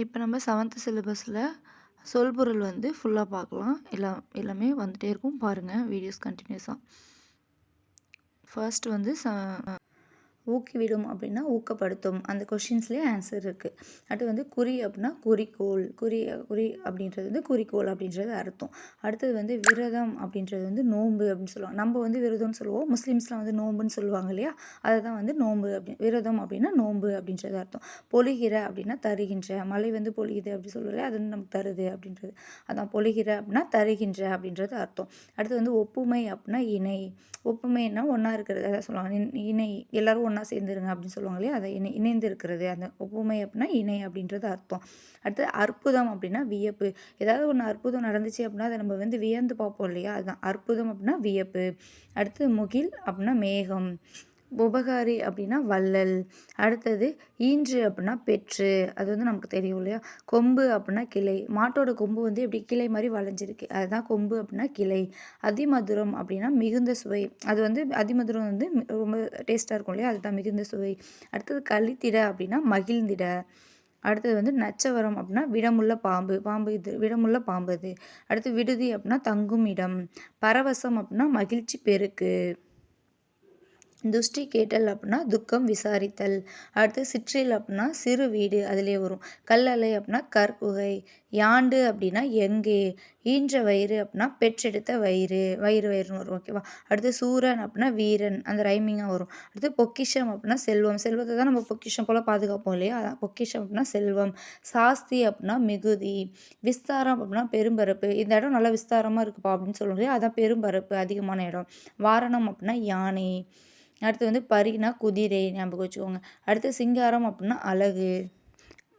இப்போ நம்ம 7th சிலபஸில் சொல்பொருள் வந்து ஃபுல்லாக பார்க்கலாம். எல்லாமே வந்துட்டே இருக்கும் பாருங்கள் வீடியோஸ் கண்டினியூஸாக. ஃபர்ஸ்ட் வந்து ஊக்குவிடும் அப்படின்னா ஊக்கப்படுத்தும். அந்த கொஷின்ஸ்லேயே ஆன்சர் இருக்குது. அடுத்து வந்து குறி அப்படின்னா குறிக்கோள். குறி அப்படின்றது வந்து குறிக்கோள் அப்படின்றது அர்த்தம். அடுத்தது வந்து விரதம் அப்படின்றது வந்து நோன்பு அப்படின்னு சொல்லுவாங்க. நம்ம வந்து விரதம்னு சொல்லுவோம். முஸ்லீம்ஸ்லாம் வந்து நோன்புன்னு சொல்லுவாங்க இல்லையா? அதை தான் வந்து நோன்பு விரதம் அப்படின்னா நோன்பு அப்படின்றது அர்த்தம். பொழிகிற அப்படின்னா தருகின்ற. மழை வந்து பொழியுது அப்படி சொல்லுறது அது வந்து நமக்கு தருது அப்படின்றது. அதான் பொழிகிற அப்படின்னா தருகின்ற அப்படின்றது அர்த்தம். அடுத்து வந்து ஒப்புமை அப்படின்னா இணை. ஒப்புமைன்னா ஒன்றா இருக்கிறது அதான் சொல்லுவாங்க. இணை எல்லாரும் ஒன்றா சேர்ந்துருங்க அப்படின்னு சொல்லுவாங்க இல்லையா? அதை இணைந்து இருக்கிறது. அந்த ஒப்புமை அப்படின்னா இணை அப்படின்றது அர்த்தம். அடுத்து அற்புதம் அப்படின்னா வியப்பு. ஏதாவது ஒன்று அற்புதம் நடந்துச்சு அப்படின்னா அதை நம்ம வந்து வியந்து பார்ப்போம் இல்லையா? அதுதான் அற்புதம் அப்படின்னா வியப்பு. அடுத்து முகில் அப்படின்னா மேகம். உபகாரி அப்படின்னா வள்ளல். அடுத்தது ஈன்று அப்படின்னா பெற்று. அது வந்து நமக்கு தெரியும் இல்லையா? கொம்பு அப்படின்னா கிளை. மாட்டோட கொம்பு வந்து எப்படி கிளை மாதிரி வளைஞ்சிருக்கு, அதுதான் கொம்பு அப்படின்னா கிளை. அதிமதுரம் அப்படின்னா மிகுந்த சுவை. அது வந்து அதிமதுரம் வந்து ரொம்ப டேஸ்ட்டாக இருக்கும் இல்லையா? அதுதான் மிகுந்த சுவை. அடுத்தது கழித்திட அப்படின்னா மகிழ்ந்திட. அடுத்தது வந்து நச்சவரம் அப்படின்னா விடமுள்ள பாம்பு. இது விடமுள்ள பாம்பு அது. அடுத்து விடுதி அப்படின்னா தங்கும் இடம். பரவசம் அப்படின்னா மகிழ்ச்சி பெருக்கு. துஷ்டி கேட்டல் அப்படின்னா துக்கம் விசாரித்தல். அடுத்து சிற்றில் அப்படின்னா சிறு வீடு, அதிலே வரும். கல்லறை அப்படின்னா கற்புகை. யாண்டு அப்படின்னா எங்கே. ஈன்ற வயிறு அப்படின்னா பெற்றெடுத்த வயிறு வயிறுன்னு வரும். ஓகேவா? அடுத்து சூரன் அப்படின்னா வீரன், அந்த ரைமிங்காக வரும். அடுத்து பொக்கிஷம் அப்படின்னா செல்வம். செல்வத்தை தான் நம்ம பொக்கிஷம் போல் பாதுகாப்போம் இல்லையா? அதான் பொக்கிஷம் அப்படின்னா செல்வம். சாஸ்தி அப்படின்னா மிகுதி. விஸ்தாரம் அப்படின்னா பெரும்பரப்பு. இந்த இடம் நல்லா விஸ்தாரமாக இருக்குப்பா அப்படின்னு சொல்லுவோம் இல்லையா? அதான் பெரும்பரப்பு, அதிகமான இடம். வாரணம் அப்படின்னா யானை. அடுத்து வந்து பரினா குதிரை, ஞாபகம் வச்சுக்கோங்க. அடுத்து சிங்காரம் அப்படின்னா அழகு.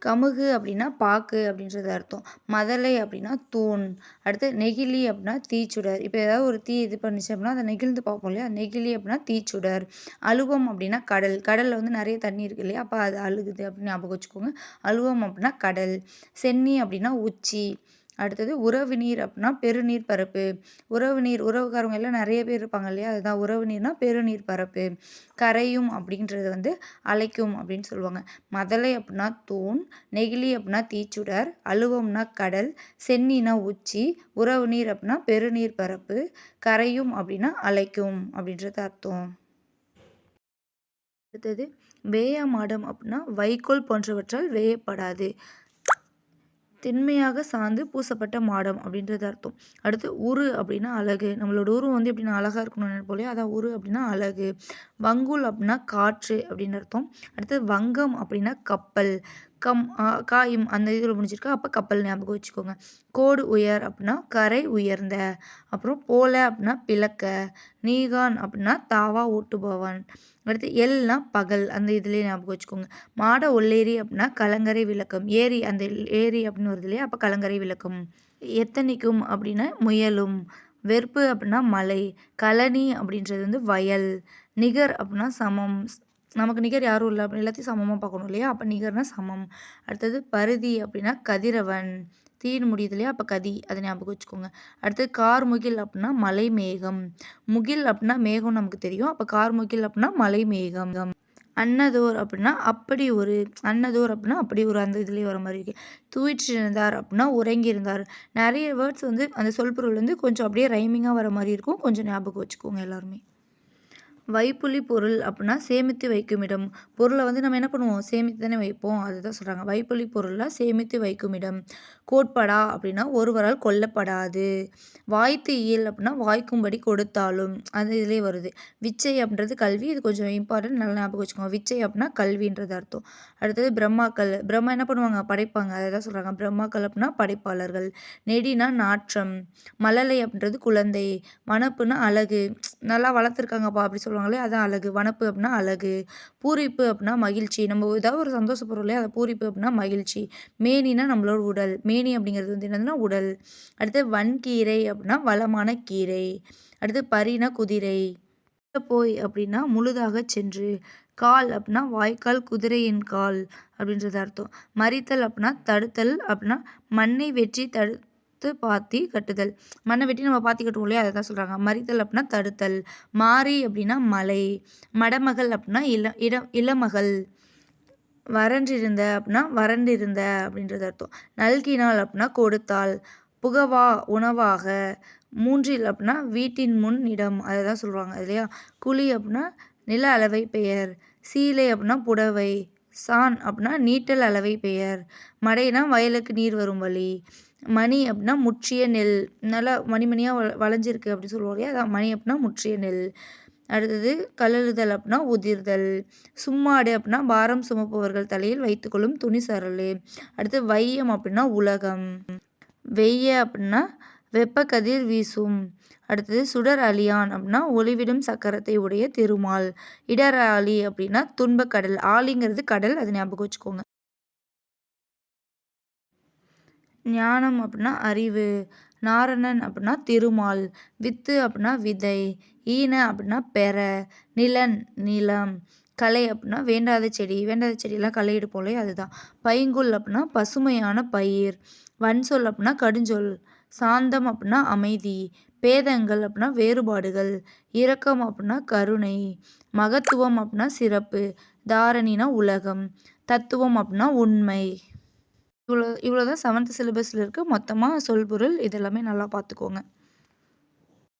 கமுகு அப்படின்னா பாக்கு அப்படின்றது அர்த்தம். மதலை அப்படின்னா தூண். அடுத்து நெகிழி அப்படின்னா தீச்சுடர். இப்போ ஏதாவது ஒரு தீ இது பண்ணிச்சு அப்படின்னா அதை நெகிழ்ந்து பார்ப்போம் இல்லையா? நெகிழி அப்படின்னா தீச்சுடர். அலுவம் அப்படின்னா கடல். கடலில் வந்து நிறைய தண்ணி இருக்கு இல்லையா? அப்போ அது அழுகுது அப்படின்னு ஞாபகம் வச்சுக்கோங்க. அலுவம் அப்படின்னா கடல். சென்னி அப்படின்னா உச்சி. அடுத்தது உறவு நீர் அப்படின்னா பெருநீர் பரப்பு. உறவு நீர், உறவுக்காரங்க எல்லாம் நிறைய பேர் இருப்பாங்க இல்லையா? அதுதான் உறவு நீர்னா பெருநீர் பரப்பு. கரையும் அப்படின்றது வந்து அலைக்கும் அப்படின்னு சொல்லுவாங்க. மதலை அப்படின்னா தூண். நெகிழி அப்படின்னா தீச்சுடர். அலுவம்னா கடல். சென்னினா உச்சி. உறவு நீர் அப்படின்னா பெருநீர் பரப்பு. கரையும் அப்படின்னா அலைக்கும் அப்படின்றது அர்த்தம். அடுத்தது வேய மாடம் அப்படின்னா வைக்கோல் போன்றவற்றால் வேயப்படாது. திண்மையாக சார்ந்து பூசப்பட்ட மாடம் அப்படின்றது அர்த்தம். அடுத்து உரு அப்படின்னா அழகு. நம்மளோட உருவம் வந்து எப்படின்னா அழகாக இருக்கணும்னு நினைப்போம். அதான் உரு அப்படின்னா அழகு. வங்குல் அப்படின்னா காற்று அப்படின்னு அர்த்தம். அடுத்து வங்கம் அப்படின்னா கப்பல். காயும் அந்த இதில் முடிஞ்சிருக்கா, அப்போ கப்பல் ஞாபகம் வச்சுக்கோங்க. கோடு உயர் அப்படின்னா கரை உயர்ந்த. அப்புறம் போல அப்படின்னா பிளக்க. நீகான் அப்படின்னா தாவா ஓட்டுபவன். அடுத்து எல்னா பகல், அந்த இதுலேயே ஞாபகம் வச்சுக்கோங்க. மாட ஒல்லேரி அப்படின்னா கலங்கரை விளக்கம். ஏரி, அந்த ஏரி அப்படின்னு வருது இல்லையா? அப்போ கலங்கரை விளக்கம். எத்தனைக்கும் அப்படின்னா முயலும். வெறுப்பு அப்படின்னா மலை. கழனி அப்படின்றது வந்து வயல். நிகர் அப்படின்னா சமம். நமக்கு நிகர் யாரும் இல்லை, அப்படி எல்லாத்தையும் சமமாக பார்க்கணும் இல்லையா? அப்போ நிகர்னா சமம். அடுத்தது பருதி அப்படின்னா கதிரவன். தீன்னு முடியுது இல்லையா? அப்போ கதி, அதை ஞாபகம் வச்சுக்கோங்க. அடுத்தது கார்முகில் அப்படின்னா மலை மேகம். முகில் அப்படின்னா மேகம் நமக்கு தெரியும். அப்போ கார்முகில் அப்படின்னா மலை மேகம். அன்னதோர் அப்படின்னா அப்படி ஒரு. அன்னதோர் அப்படின்னா அப்படி ஒரு, அந்த இதுலேயே வர மாதிரி இருக்கு. தூயிற்றிருந்தார் அப்படின்னா உறங்கியிருந்தார். நிறைய வேர்ட்ஸ் வந்து அந்த சொல்பொருள் வந்து கொஞ்சம் அப்படியே ரைமிங்காக வர மாதிரி இருக்கும். கொஞ்சம் ஞாபகம் வச்சுக்கோங்க எல்லாருமே. வைப்புலி பொருள் அப்படின்னா சேமித்து வைக்கும் இடம். பொருளை வந்து நம்ம என்ன பண்ணுவோம்? சேமித்து தானே வைப்போம். அதுதான் சொல்கிறாங்க. வைப்புலி பொருளாக சேமித்து வைக்கும் இடம். கோட்படா அப்படின்னா ஒருவரால் கொல்லப்படாது. வாய்த்து இயல் அப்படின்னா வாய்க்கும்படி கொடுத்தாலும், அது இதிலே வருது. விச்சை அப்படின்றது கல்வி. இது கொஞ்சம் இம்பார்ட்டன்ட், நல்லா ஞாபகம் வச்சுக்கோங்க. விச்சை அப்படின்னா கல்வின்றது அர்த்தம். அடுத்தது பிரம்மாக்கள். பிரம்மா என்ன பண்ணுவாங்க? படைப்பாங்க. அதை தான் சொல்கிறாங்க. பிரம்மாக்கள் அப்படின்னா படைப்பாளர்கள். நெடினா நாற்றம். மழலை அப்படின்றது குழந்தை. வனப்புனா அழகு. நல்லா வளர்த்துருக்காங்கப்பா அப்படி சொல்லுவாங்களே, அதான் அழகு. வனப்பு அப்படின்னா அழகு. பூரிப்பு அப்படின்னா மகிழ்ச்சி. நம்ம ஏதாவது ஒரு சந்தோஷப்படுறோம் இல்லையா? அதை பூரிப்பு அப்படின்னா மகிழ்ச்சி. மேனினா நம்மளோட உடல். மேனி அப்படிங்கிறது வந்து என்னதுன்னா உடல். அடுத்து வன்கீரை அப்படின்னா வளமான கீரை. அடுத்து பரினா குதிரை. போய் அப்படின்னா முழுதாக சென்று. கால் அப்படின்னா வாய்க்கால் குதிரையின் கால் அப்படின்றது அர்த்தம். மறித்தல் அப்படின்னா தடுத்தல் அப்படின்னா மண்ணை வெற்றி பாத்தி கட்டுதல். மண்ணை வெட்டி நம்ம பாத்தி கட்டுவோம் இல்லையா? அதை தான் சொல்கிறாங்க. மறித்தல் அப்படின்னா தடுத்தல். மாறி அப்படின்னா மலை. மடமகள் அப்படின்னா இளமகள். வறண்டிருந்த அப்படின்னா வறண்டிருந்த அப்படின்றது அர்த்தம். நல்கினாள் அப்படின்னா கொடுத்தாள். புகவா உணவாக. மூன்றில் அப்படின்னா வீட்டின் முன் இடம் அதை தான் சொல்லுவாங்க இல்லையா? குழி அப்படின்னா நில அளவை பெயர். சீலை அப்படின்னா புடவை. சான் அப்படின்னா நீட்டல் அளவை பெயர். மடைனா வயலுக்கு நீர் வரும் வழி. மணி அப்படின்னா முற்றிய நெல். நல்லா மணி மணியாக வளைஞ்சிருக்கு அப்படின்னு சொல்லுவோம் இல்லையா? அதான் மணி அப்படின்னா முற்றிய நெல். அடுத்தது கழலுதல் அப்படின்னா உதிர்தல். சும்மாடு அப்படின்னா பாரம் சுமப்பவர்கள் தலையில் வைத்துக்கொள்ளும் துணி சரலு. அடுத்து வையம் அப்படின்னா உலகம். வெய்ய அப்படின்னா வெப்பக்கதிர் வீசும். அடுத்தது சுடர் அலியான் அப்படின்னா ஒளிவிடும் சக்கரத்தை உடைய திருமால். இடர் ஆழி அப்படின்னா துன்பக்கடல். ஆழிங்கிறது கடல், அது ஞாபகம் வச்சுக்கோங்க. ஞானம் அப்படின்னா அறிவு. நாரணன் அப்படின்னா திருமால். வித்து அப்படின்னா விதை. ஈன அப்படின்னா பெற. நிலன் நிலம். களை அப்படின்னா வேண்டாத செடி. வேண்டாத செடியெல்லாம் களை எடுப்போம் இல்லையா? அதுதான். பைங்குல் அப்படின்னா பசுமையான பயிர். வன்சொல் அப்படின்னா கடுஞ்சொல். சாந்தம் அப்படின்னா அமைதி. பேதங்கள் அப்படின்னா வேறுபாடுகள். இரக்கம் அப்படின்னா கருணை. மகத்துவம் அப்படின்னா சிறப்பு. தாரணினா உலகம். தத்துவம் அப்படின்னா உண்மை. இவ்வளோ தான் 7th சிலபஸில் இருக்க மொத்தமாக சொல்பொருள். இதெல்லாமே நல்லா பார்த்துக்கோங்க.